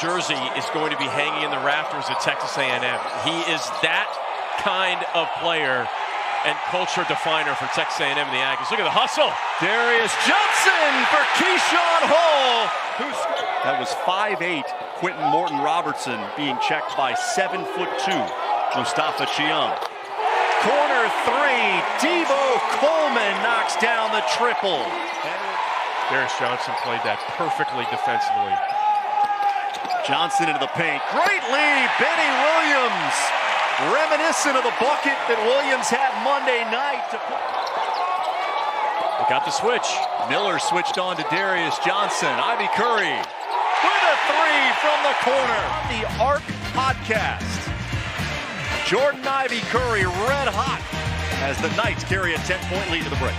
jersey is going to be hanging in the rafters at Texas A&M. He is that kind of player and culture definer for Texas A&M and the Aggies. Look at the hustle. Darius Johnson for Keyshawn Hall. That was 5'8", Quentin Morton-Robertson being checked by 7'2", Mustafa Chiang. Corner three, Debo Coleman knocks down the triple. Darius Johnson played that perfectly defensively. Johnson into the paint. Great lead, Benny Williams. Reminiscent of the bucket that Williams had Monday night. They got the switch. Miller switched on to Darius Johnson. Ivy Curry with a three from the corner. The ARC podcast. Jordan Ivy Curry red hot as the Knights carry a 10-point lead to the break.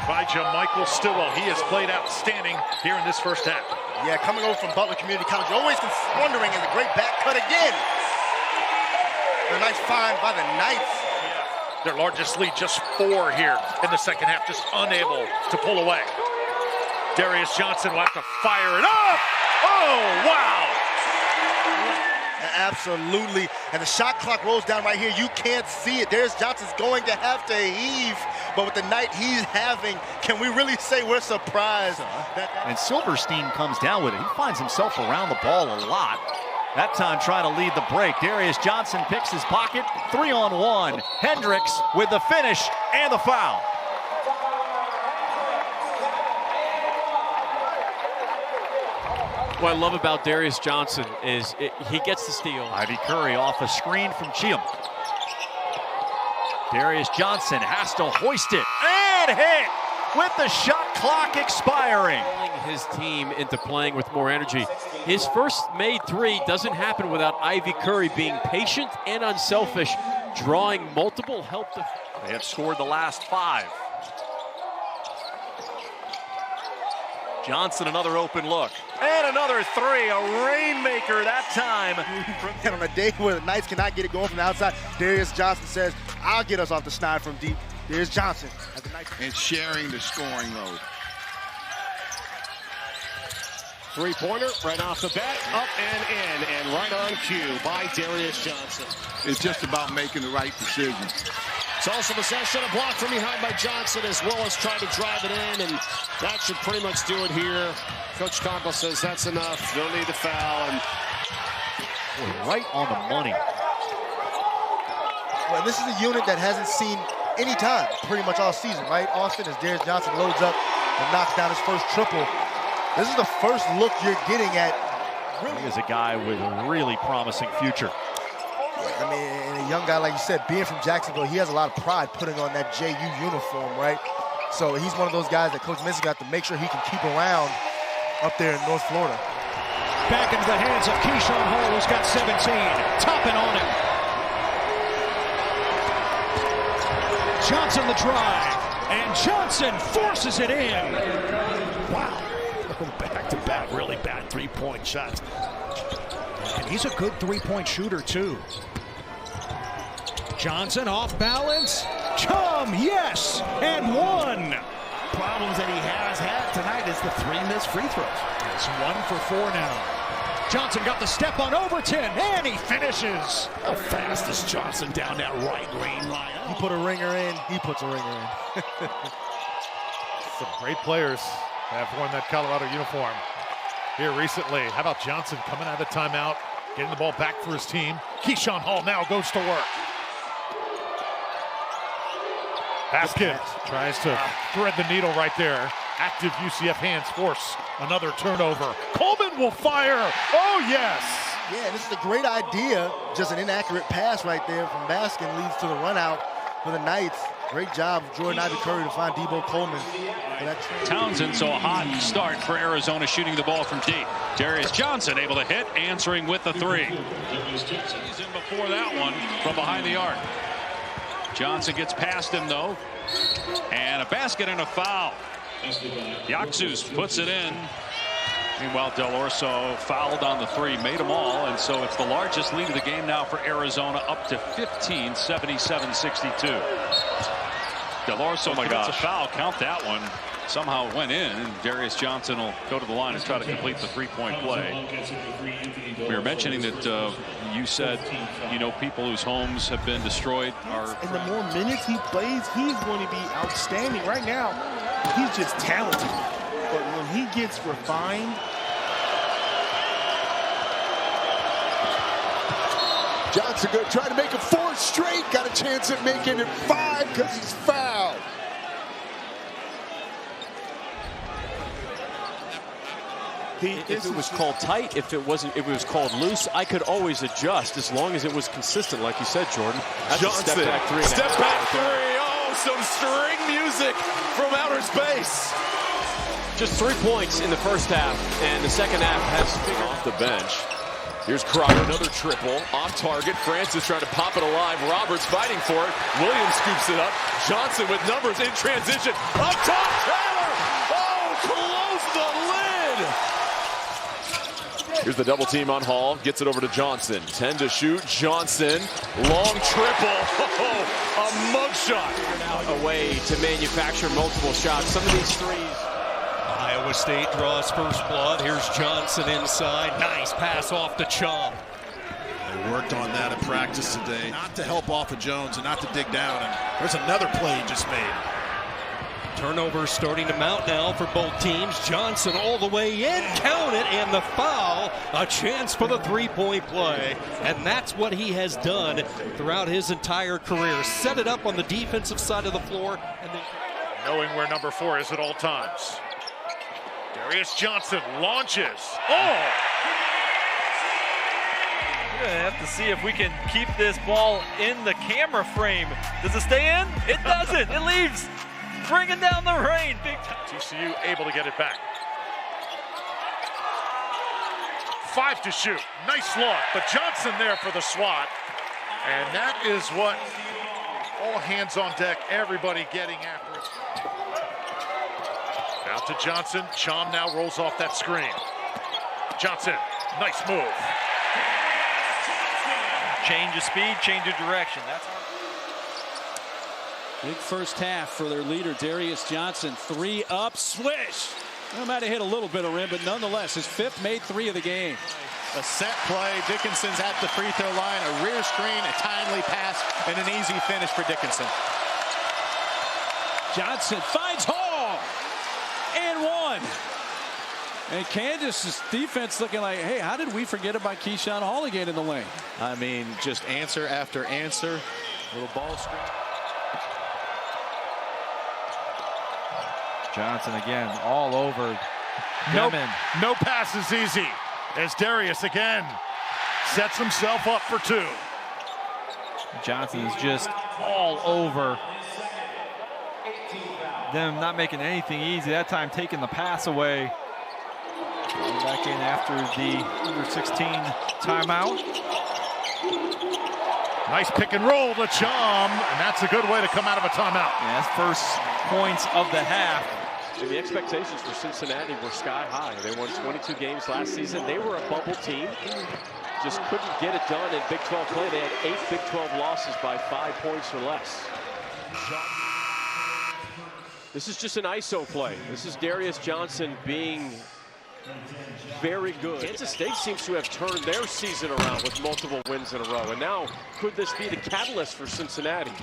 By Michael Stillwell. He has played outstanding here in this first half. Yeah, coming over from Butler Community College, you're always wondering, in the great back cut again. A nice find by the Knights. Their largest lead, just 4 here in the second half, just unable to pull away. Darius Johnson will have to fire it up. Oh, wow. Absolutely. And the shot clock rolls down right here. You can't see it. Darius Johnson's going to have to heave. But with the night he's having, can we really say we're surprised? And Silverstein comes down with it. He finds himself around the ball a lot. That time trying to lead the break. Darius Johnson picks his pocket. 3-on-1. Hendricks with the finish and the foul. What I love about Darius Johnson is he gets the steal. Ivy Curry off a screen from Chiam. Darius Johnson has to hoist it and hit with the shot clock expiring. His team into playing with more energy. His first made three doesn't happen without Ivy Curry being patient and unselfish, drawing multiple help. They have scored the last 5. Johnson, another open look. And another three, a rainmaker that time. And on a day where the Knights cannot get it going from the outside, Darius Johnson says, I'll get us off the snide from deep. Darius Johnson. And sharing the scoring load. Three-pointer right off the bat, up and in, and right on cue by Darius Johnson. It's just about making the right decisions. It's also possession, a block from behind by Johnson, as well as trying to drive it in, and that should pretty much do it here. Coach Conkle says that's enough, don't need to foul. And right on the money. Well, this is a unit that hasn't seen any time pretty much all season, right, Austin? As Darius Johnson loads up and knocks down his first triple. This is the first look you're getting at. He is a guy with a really promising future. I mean, and a young guy, like you said, being from Jacksonville, he has a lot of pride putting on that JU uniform, right? So he's one of those guys that Coach Minson got to make sure he can keep around up there in North Florida. Back into the hands of Keyshawn Hall, who's got 17. Topping on him. Johnson the drive, and Johnson forces it in. Wow. Back-to-back, really bad three-point shots. And he's a good three-point shooter, too. Johnson off balance. Chum, yes, and one. Problems that he has had tonight is the 3 missed free throws. It's 1 for 4 now. Johnson got the step on Overton, and he finishes. How fast is Johnson down that right lane line? He put a ringer in, he puts a ringer in. Some great players have worn that Colorado uniform here recently. How about Johnson coming out of the timeout, getting the ball back for his team. Keyshawn Hall now goes to work. Haskins tries to thread the needle right there. Active UCF hands force another turnover. Coleman will fire. Oh, yes. Yeah, this is a great idea. Just an inaccurate pass right there from Baskin leads to the run out for the Knights. Great job of Jordan Ivy Curry to find Debo Coleman. Townsend, so a hot start for Arizona shooting the ball from deep. Darius Johnson able to hit, answering with the three. He's in before that one from behind the arc. Johnson gets past him, though. And a basket and a foul. Yaxus puts it in. Meanwhile, Del Orso fouled on the three, made them all, and so it's the largest lead of the game now for Arizona, up to 15, 77-62. Del Orso commits a foul, count that one. Somehow it went in, and Darius Johnson will go to the line and try to complete the three-point play. We were mentioning that you said, you know, people whose homes have been destroyed are... And the more minutes he plays, he's going to be outstanding. Right now, he's just talented. But when he gets refined... Johnson going to try to make it 4 straight. Got a chance at making it 5 because he's fouled. If it was called tight, if it was called loose, I could always adjust as long as it was consistent, like you said, Jordan. That's Johnson, step back three. Oh, some string music from outer space. Just 3 points in the first half, and the second half has figured off the bench. Here's Crowder, another triple, off target. Francis trying to pop it alive. Roberts fighting for it. Williams scoops it up. Johnson with numbers in transition. Up top, Taylor! Oh, close the lid! Here's the double team on Hall. Gets it over to Johnson. 10 to shoot. Johnson, long triple. Oh, a mugshot. a way to manufacture multiple shots. Some of these threes. Iowa State draws first blood. Here's Johnson inside. Nice pass off to Chum. They worked on that in practice today. Not to help off of Jones and not to dig down. And there's another play he just made. Turnovers starting to mount now for both teams. Johnson all the way in. Count it, and the foul. A chance for the three-point play. And that's what he has done throughout his entire career. Set it up on the defensive side of the floor. And then knowing where number 4 is at all times. Darius Johnson launches. Oh! We're going to have to see if we can keep this ball in the camera frame. Does it stay in? It doesn't. It leaves. Bringing down the rain. Big time. TCU able to get it back. 5 to shoot. Nice look, but Johnson there for the swat. And that is what all hands on deck, everybody getting after it. Out to Johnson. Chom now rolls off that screen. Johnson, nice move. Change of speed, change of direction. That's big first half for their leader, Darius Johnson. 3 up, swish. Well, might have hit a little bit of rim, but nonetheless, his 5th made 3 of the game. A set play. Dickinson's at the free throw line. A rear screen, a timely pass, and an easy finish for Dickinson. Johnson finds Hall. And 1. And Kansas' defense looking like, hey, how did we forget about Keyshawn Hall again in the lane? I mean, just answer after answer. Little ball screen. Johnson again, all over Nope. Demon. No pass is easy as Darius again sets himself up for 2. Johnson is just all over them, not making anything easy. That time taking the pass away. Going back in after the under 16 timeout. Nice pick and roll to Chom, and that's a good way to come out of a timeout. Yeah, that's first points of the half. And the expectations for Cincinnati were sky high. They won 22 games last season. They were a bubble team. Just couldn't get it done in Big 12 play. They had 8 Big 12 losses by 5 points or less. This is just an ISO play. This is Darius Johnson being very good. Kansas State seems to have turned their season around with multiple wins in a row. And now, could this be the catalyst for Cincinnati?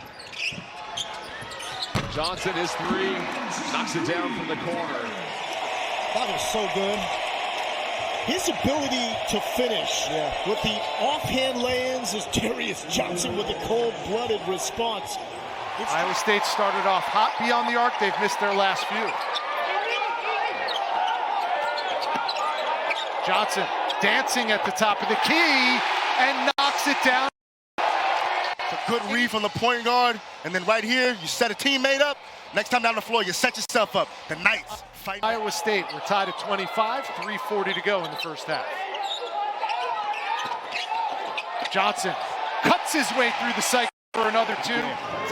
Johnson is 3, knocks it down from the corner. That was so good. His ability to finish with the offhand lay-ins is Darius Johnson with a cold-blooded response. Iowa State started off hot beyond the arc. They've missed their last few. Johnson dancing at the top of the key and knocks it down. It's a good read from the point guard, and then right here, you set a teammate up. Next time down the floor, you set yourself up. The Knights fight. Iowa State, we're tied at 25, 3:40 to go in the first half. Johnson cuts his way through the cycle for another 2.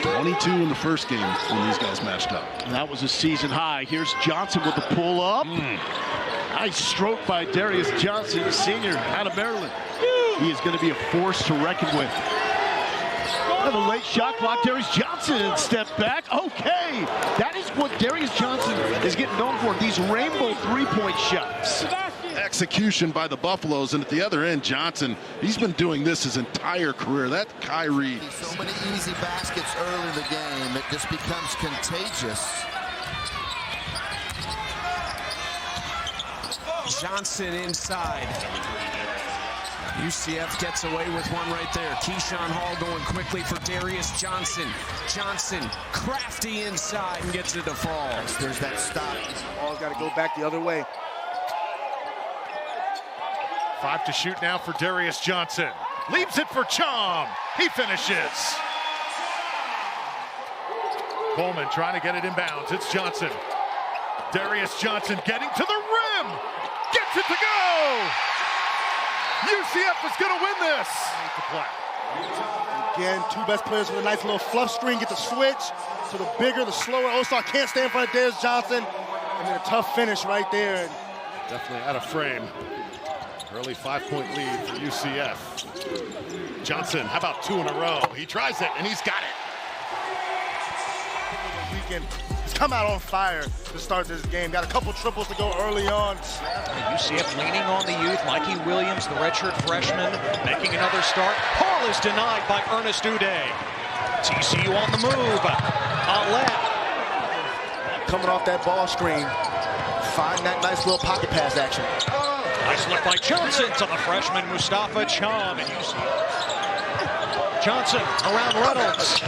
22 in the first game when these guys matched up. And that was a season high. Here's Johnson with the pull up. Nice stroke by Darius Johnson, senior out of Maryland. He is going to be a force to reckon with. And the late shot clock, Darius Johnson step back. Okay, that is what Darius Johnson is getting known for, these rainbow three-point shots. Execution by the Buffaloes, and at the other end, Johnson, he's been doing this his entire career. That Kyrie. So many easy baskets early in the game, it just becomes contagious. Johnson inside. UCF gets away with one right there. Keyshawn Hall going quickly for Darius Johnson. Johnson, crafty inside and gets it to fall. There's that stop. Ball's got to go back the other way. 5 to shoot now for Darius Johnson. Leaves it for Chum. He finishes. Coleman trying to get it inbounds. It's Johnson. Darius Johnson getting to the rim. Gets it to go. UCF is going to win this. Again, two best players with a nice little fluff screen. Get the switch. So the bigger, the slower. All-Star can't stand in front of Darius Johnson. And then a tough finish right there. Definitely out of frame. Early 5-point lead for UCF. Johnson, how about 2 in a row? He tries it, and he's got it. He's come out on fire to start this game. Got a couple triples to go early on. UCF leaning on the youth. Mikey Williams, the redshirt freshman, making another start. Hall is denied by Ernest Uday. TCU on the move. Alette. Coming off that ball screen. Find that nice little pocket pass action. Nice look by Johnson to the freshman Mustafa Chum. And Johnson around Reynolds.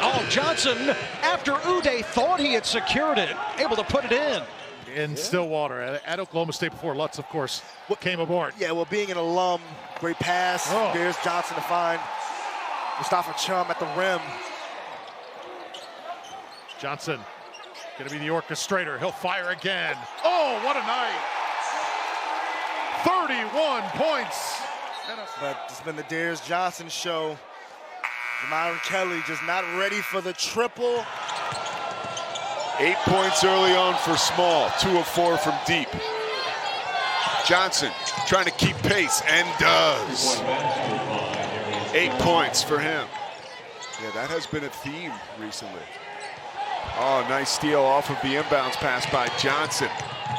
Oh, Johnson, after Uday thought he had secured it, able to put it in. Stillwater at Oklahoma State before Lutz, of course, came aboard. Yeah, well, being an alum, great pass. There's Johnson to find Mustafa Chum at the rim. Johnson going to be the orchestrator. He'll fire again. Oh, what a night. 31 points. But it's been the Darius Johnson show. Myron Kelly just not ready for the triple. 8 points early on for Small. 2 of 4 from deep. Johnson trying to keep pace and does. 8 points for him. Yeah, that has been a theme recently. Oh, nice steal off of the inbounds pass by Johnson.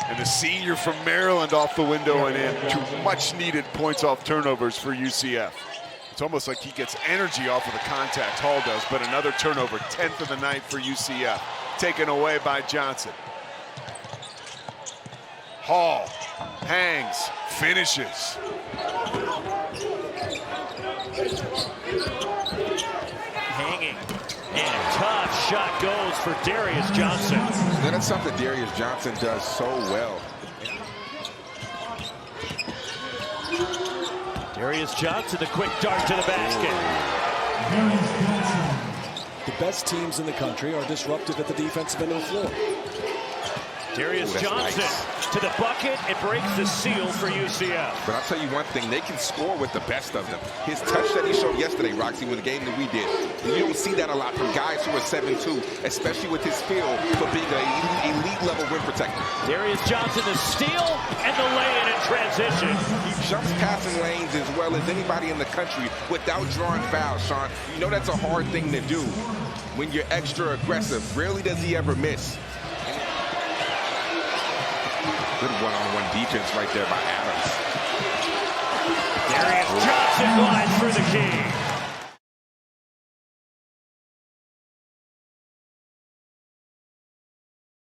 And the senior from Maryland off the window and in. 2 much-needed points off turnovers for UCF. It's almost like he gets energy off of the contact, Hall does, but another turnover, 10th of the night for UCF. Taken away by Johnson. Hall hangs, finishes. Hanging. And tough shot goes for Darius Johnson. That's something Darius Johnson does so well. Darius Johnson, the quick dart to the basket. The best teams in the country are disruptive at the defensive end of the floor. Darius Johnson to the bucket. It breaks the seal for UCF. But I'll tell you one thing, they can score with the best of them. His touch that he showed yesterday, Roxy, with the game that we did. You don't see that a lot from guys who are 7'2", especially with his feel for being an elite-level rim protector. Darius Johnson, the steal and the lay-in in transition. He jumps passing lanes as well as anybody in the country without drawing fouls, Sean. You know that's a hard thing to do when you're extra aggressive. Rarely does he ever miss. Good one-on-one defense right there by Adams. Darius Johnson glides for the key.